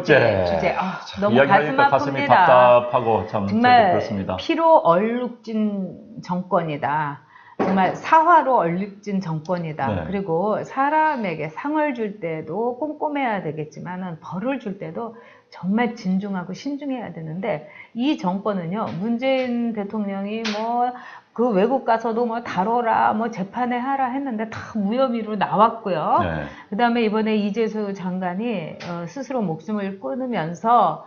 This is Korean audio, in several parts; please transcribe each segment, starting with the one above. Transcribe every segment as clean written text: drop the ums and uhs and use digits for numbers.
번째 주제. 너무 가슴 이야기하니까 가슴이 아픕니다. 답답하고 참 정말 그렇습니다. 피로 얼룩진 정권이다. 정말 사화로 얼룩진 정권이다. 네. 그리고 사람에게 상을 줄 때도 꼼꼼해야 되겠지만은 벌을 줄 때도 정말 진중하고 신중해야 되는데, 이 정권은요, 문재인 대통령이 뭐 그 외국 가서도 뭐 다뤄라, 뭐 재판에 하라 했는데 다 무혐의로 나왔고요. 네. 그 다음에 이번에 이재수 장관이 스스로 목숨을 끊으면서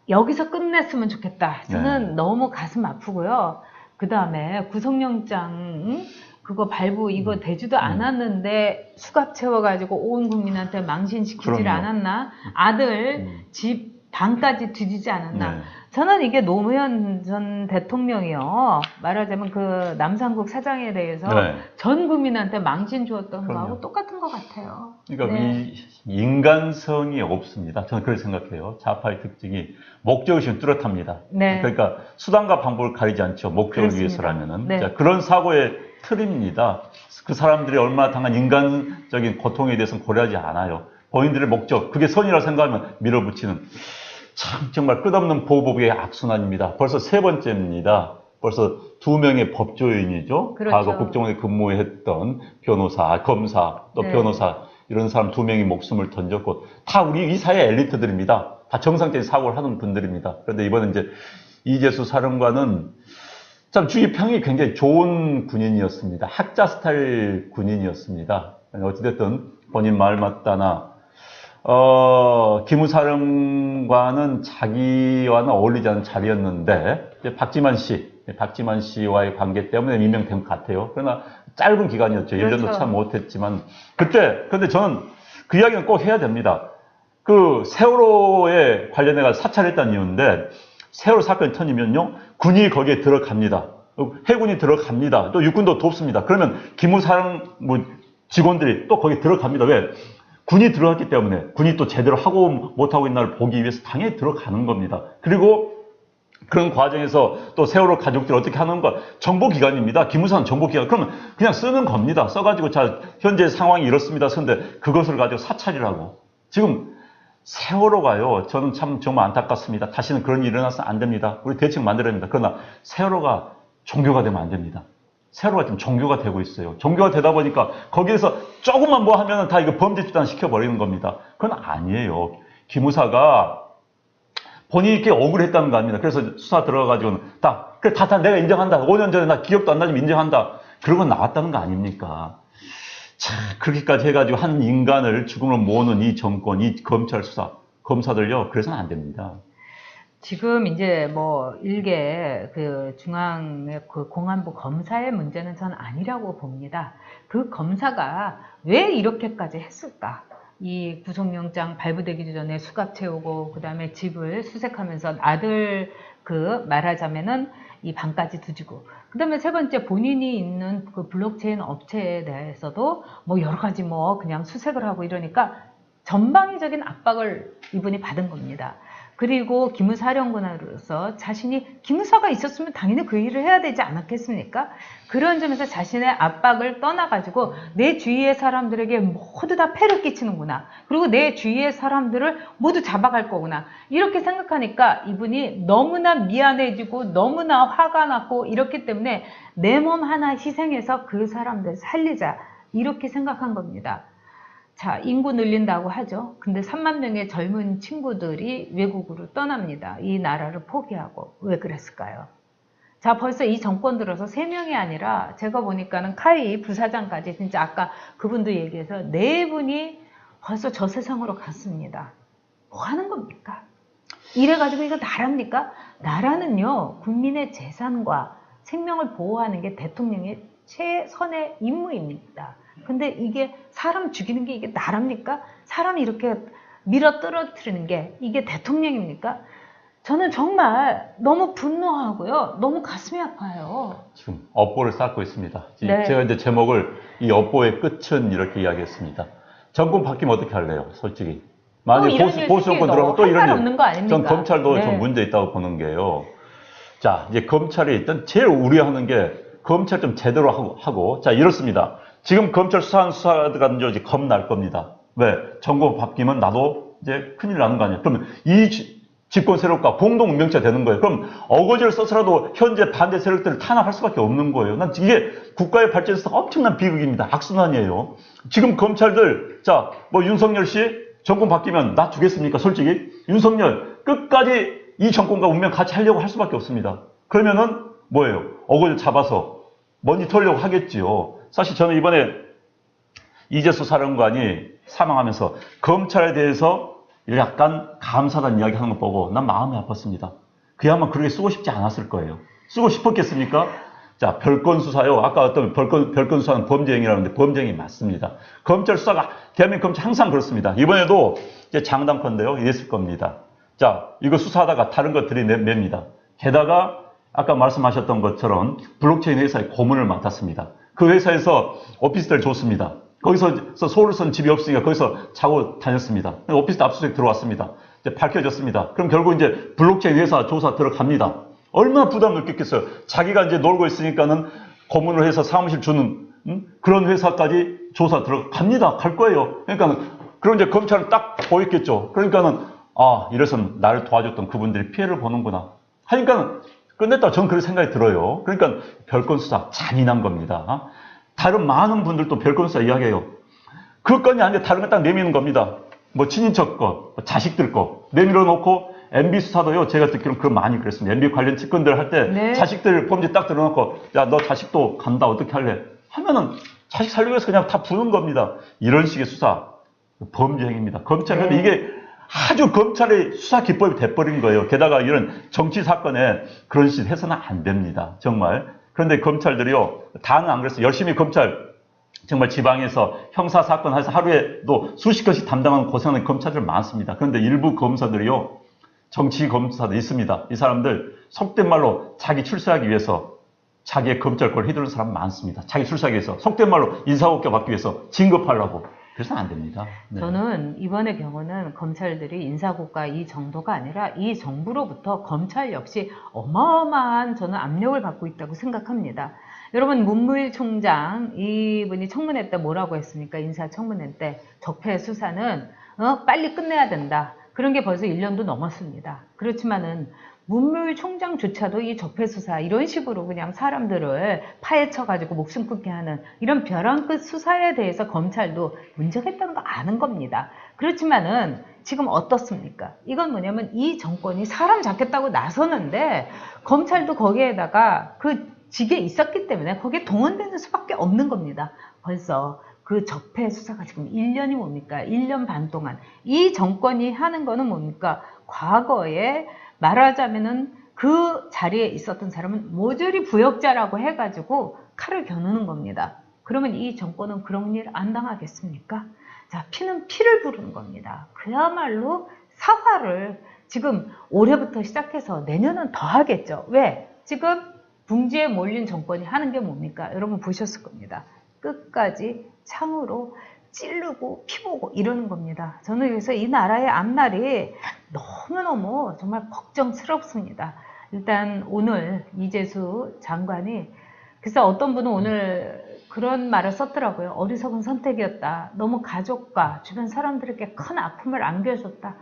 여기서 끝냈으면 좋겠다. 저는 네. 너무 가슴 아프고요. 그 다음에 구속영장 그거 발부 이거 되지도 않았는데 수갑 채워가지고 온 국민한테 망신시키질 그럼요. 않았나? 아들 집 방까지 뒤지지 않았나? 네. 저는 이게 노무현 전 대통령이요, 말하자면 그 남산국 사장에 대해서 네. 전 국민한테 망신 주었던 그럼요. 거하고 똑같은 것 같아요. 그러니까 네. 이 인간성이 없습니다. 저는 그렇게 생각해요. 좌파의 특징이 목적의식은 뚜렷합니다. 네. 그러니까 수단과 방법을 가리지 않죠. 목적을 그렇습니다. 위해서라면은. 네. 자, 그런 사고의 틀입니다. 그 사람들이 얼마나 당한 인간적인 고통에 대해서는 고려하지 않아요. 본인들의 목적, 그게 선이라고 생각하면 밀어붙이는, 참 정말 끝없는 보복의 악순환입니다. 벌써 세 번째입니다. 벌써 2명의 법조인이죠. 그렇죠. 과거 국정원에 근무했던 변호사, 검사, 또 네. 변호사, 이런 사람 2명이 목숨을 던졌고, 다 우리 이 사회 엘리트들입니다. 다 정상적인 사고를 하는 분들입니다. 그런데 이번에 이제 이재수 사령관은 참 주의평이 굉장히 좋은 군인이었습니다. 학자 스타일 군인이었습니다. 어찌됐든 본인 말 맞다나, 기무사령관은 자기와는 어울리지 않은 자리였는데, 이제 박지만 씨와의 관계 때문에 임명된 것 같아요. 그러나 짧은 기간이었죠. 그렇죠. 1년도 참 못했지만. 근데 저는 그 이야기는 꼭 해야 됩니다. 그 세월호에 관련해서 사찰했다는 이유인데, 세월호 사건이 터지면요, 군이 거기에 들어갑니다. 해군이 들어갑니다. 또 육군도 돕습니다. 그러면 기무사령 직원들이 또 거기에 들어갑니다. 왜? 군이 들어갔기 때문에, 군이 또 제대로 하고 못하고 있나를 보기 위해서 당연히 들어가는 겁니다. 그리고 그런 과정에서 또 세월호 가족들이 어떻게 하는 거, 정보기관입니다. 기무사는 정보기관. 그러면 그냥 쓰는 겁니다. 써가지고, 자, 현재 상황이 이렇습니다. 그런데 그것을 가지고 사찰이라고. 지금 세월호가요, 저는 참 정말 안타깝습니다. 다시는 그런 일이 일어나서는 안 됩니다. 우리 대책 만들어야 됩니다. 그러나 세월호가 종교가 되면 안 됩니다. 세월호가 지금 종교가 되고 있어요. 종교가 되다 보니까 거기에서 조금만 뭐 하면 다 이거 범죄 집단 시켜버리는 겁니다. 그건 아니에요. 기무사가 본인이 이렇게 억울했다는 거 아닙니다. 그래서 수사 들어가가지고는 다 내가 인정한다. 5년 전에 나 기억도 안 나지만 인정한다. 그러고 나왔다는 거 아닙니까? 참, 그렇게까지 해가지고 한 인간을 죽음으로 모으는 이 정권, 이 검찰 수사, 검사들요, 그래서는 안 됩니다. 지금 이제 뭐 일개 그 중앙의 그 공안부 검사의 문제는 전 아니라고 봅니다. 그 검사가 왜 이렇게까지 했을까? 이 구속영장 발부되기 전에 수갑 채우고 그 다음에 집을 수색하면서 아들 그 말하자면은 이 방까지 뒤지고, 그 다음에 세 번째 본인이 있는 그 블록체인 업체에 대해서도 뭐 여러 가지 뭐 그냥 수색을 하고 이러니까 전방위적인 압박을 이분이 받은 겁니다. 그리고 기무사령관으로서 자신이 기무사가 있었으면 당연히 그 일을 해야 되지 않았겠습니까? 그런 점에서 자신의 압박을 떠나가지고 내 주위의 사람들에게 모두 다 폐를 끼치는구나. 그리고 내 주위의 사람들을 모두 잡아갈 거구나. 이렇게 생각하니까 이분이 너무나 미안해지고 너무나 화가 났고 이렇기 때문에 내 몸 하나 희생해서 그 사람들 살리자. 이렇게 생각한 겁니다. 자, 인구 늘린다고 하죠. 근데 3만 명의 젊은 친구들이 외국으로 떠납니다. 이 나라를 포기하고. 왜 그랬을까요? 자, 벌써 이 정권 들어서 3명이 아니라 제가 보니까는 카이 부사장까지 진짜 아까 그분도 얘기해서 4분이 벌써 저 세상으로 갔습니다. 뭐 하는 겁니까? 이래가지고 이거 나라입니까? 나라는요, 국민의 재산과 생명을 보호하는 게 대통령의 최선의 임무입니다. 근데 이게 사람 죽이는 게 이게 나랍니까? 사람 이렇게 밀어 떨어뜨리는 게 이게 대통령입니까? 저는 정말 너무 분노하고요. 너무 가슴이 아파요. 지금 업보를 쌓고 있습니다. 네. 제가 이제 제목을 이 업보의 끝은 이렇게 이야기했습니다. 정권 바뀌면 어떻게 할래요? 솔직히. 만약에 보수 정권 들어가면 또 이런 일. 없는 거 아닙니까? 전 검찰도 네. 좀 문제 있다고 보는 게요. 자, 이제 검찰이 일단 제일 우려하는 게 검찰 좀 제대로 하고 자, 이렇습니다. 지금 검찰 수사하는 수사가 이제 겁날 겁니다. 왜? 정권 바뀌면 나도 이제 큰일 나는 거 아니에요. 그러면 이 집권 세력과 공동 운명체가 되는 거예요. 그럼 어거지를 써서라도 현재 반대 세력들을 탄압할 수밖에 없는 거예요. 난 이게 국가의 발전에 있어서 엄청난 비극입니다. 악순환이에요. 지금 검찰들, 자, 뭐 윤석열 씨 정권 바뀌면 나 주겠습니까? 솔직히 윤석열 끝까지 이 정권과 운명 같이 하려고 할 수밖에 없습니다. 그러면은 뭐예요? 어거지 잡아서 모니터하려고 하겠지요. 사실 저는 이번에 이재수 사령관이 사망하면서 검찰에 대해서 약간 감사하다는 이야기 하는 거 보고 난 마음이 아팠습니다. 그야말로 그렇게 쓰고 싶지 않았을 거예요. 쓰고 싶었겠습니까? 자, 별건 수사요. 아까 어떤 별건 수사는 범죄행위라는데 범죄행위 맞습니다. 검찰 수사가 대한민국 검찰 항상 그렇습니다. 이번에도 이제 장담컨대요. 이랬을 겁니다. 자, 이거 수사하다가 다른 것들이 냅니다. 게다가 아까 말씀하셨던 것처럼 블록체인 회사의 고문을 맡았습니다. 그 회사에서 오피스텔 줬습니다. 거기서 서울에서는 집이 없으니까 거기서 자고 다녔습니다. 오피스텔 압수수색 들어왔습니다. 이제 밝혀졌습니다. 그럼 결국 이제 블록체인 회사 조사 들어갑니다. 얼마나 부담 느꼈겠어요. 자기가 이제 놀고 있으니까는 고문을 해서 사무실 주는 그런 회사까지 조사 들어갑니다. 갈 거예요. 그러니까 그럼 이제 검찰은 딱 보였겠죠. 그러니까는 아, 이래서 나를 도와줬던 그분들이 피해를 보는구나. 하니까 끝냈다. 저는 그런 생각이 들어요. 그러니까 별건 수사 잔인한 겁니다. 다른 많은 분들도 별건 수사 이야기해요. 그 건이 아닌데 다른 거 딱 내미는 겁니다. 뭐 친인척 거, 자식들 거 내밀어 놓고 MB 수사도요. 제가 듣기로는 그런 많이 그랬습니다. MB 관련 측근들 할 때 네. 자식들 범죄 딱 들어놓고 야, 너 자식도 간다. 어떻게 할래? 하면은 자식 살리기 위해서 그냥 다 부는 겁니다. 이런 식의 수사 범죄 행위입니다. 검찰 근데 이게 아주 검찰의 수사 기법이 돼버린 거예요. 게다가 이런 정치 사건에 그런 짓 해서는 안 됩니다. 정말. 그런데 검찰들이요. 다는 안 그랬어요. 열심히 검찰 정말 지방에서 형사사건 해서 하루에도 수십 건씩 담당하는 고생하는 검찰들 많습니다. 그런데 일부 검사들이요. 정치 검사도 있습니다. 이 사람들 속된 말로 자기 출세하기 위해서 자기의 검찰권을 휘두르는 사람 많습니다. 자기 출세하기 위해서 속된 말로 인사고과 받기 위해서 진급하려고. 그래서는 안 됩니다. 네. 저는 이번의 경우는 검찰들이 인사고가 이 정도가 아니라 이 정부로부터 검찰 역시 어마어마한 저는 압력을 받고 있다고 생각합니다. 여러분 문무일 총장 이분이 청문회 때 뭐라고 했습니까? 인사청문회 때 적폐 수사는 빨리 끝내야 된다. 그런 게 벌써 1년도 넘었습니다. 그렇지만은 문무일 총장조차도 이 적폐 수사 이런 식으로 그냥 사람들을 파헤쳐가지고 목숨 끊게 하는 이런 벼랑 끝 수사에 대해서 검찰도 문제가 있다는 거 아는 겁니다. 그렇지만은 지금 어떻습니까? 이건 뭐냐면 이 정권이 사람 잡겠다고 나서는데 검찰도 거기에다가 그 직에 있었기 때문에 거기에 동원되는 수밖에 없는 겁니다. 벌써 그 적폐 수사가 지금 1년이 뭡니까? 1년 반 동안 이 정권이 하는 거는 뭡니까? 과거에 말하자면은 그 자리에 있었던 사람은 모조리 부역자라고 해가지고 칼을 겨누는 겁니다. 그러면 이 정권은 그런 일 안 당하겠습니까? 자, 피는 피를 부르는 겁니다. 그야말로 사활을 지금 올해부터 시작해서 내년은 더 하겠죠. 왜? 지금 궁지에 몰린 정권이 하는 게 뭡니까? 여러분 보셨을 겁니다. 끝까지 창으로 찌르고 피보고 이러는 겁니다. 저는 그래서 이 나라의 앞날이 너무너무 정말 걱정스럽습니다. 일단 오늘 이재수 장관이 그래서 어떤 분은 오늘 그런 말을 썼더라고요. 어리석은 선택이었다. 너무 가족과 주변 사람들에게 큰 아픔을 안겨줬다.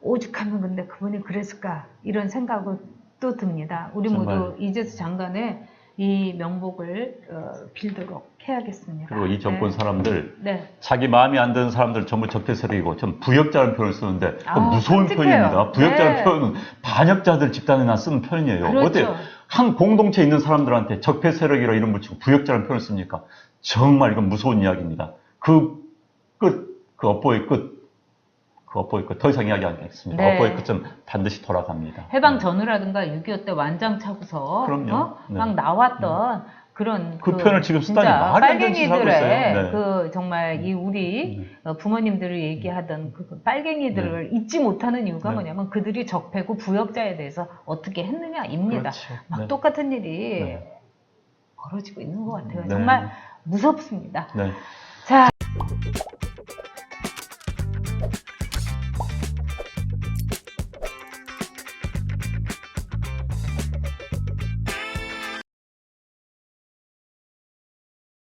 오죽하면 근데 그분이 그랬을까 이런 생각도 듭니다. 우리 정말. 모두 이재수 장관의 이 명복을 빌도록 해야겠습니다. 그리고 이 정권 네. 사람들 네. 자기 마음에 안 드는 사람들 전부 적폐 세력이고 전 부역자라는 표현을 쓰는데 아, 무서운 끔찍해요. 표현입니다. 부역자라는 네. 표현은 반역자들 집단에나 쓰는 표현이에요. 그렇죠. 어때 한 공동체에 있는 사람들한테 적폐 세력이라 이름 붙이고 부역자라는 표현을 씁니까? 정말 이건 무서운 이야기입니다. 그 업보의 끝. 그 업보의 끝. 더 이상 이야기 안 하겠습니다. 네. 업보의 끝은 반드시 돌아갑니다. 해방 전후라든가 6.25 때 완장 차고서 그럼요. 네. 막 나왔던 그런 그 표현을 지금 쓰다니 진짜 말이 안 되는 짓을 하고 있어요. 빨갱이들의 네. 그 정말 이 우리 부모님들이 얘기하던 그 빨갱이들을 잊지 못하는 이유가 네. 뭐냐면 그들이 적폐고 부역자에 대해서 어떻게 했느냐입니다. 그렇죠. 막 네. 똑같은 일이 네. 벌어지고 있는 것 같아요. 네. 정말 무섭습니다. 네. 자.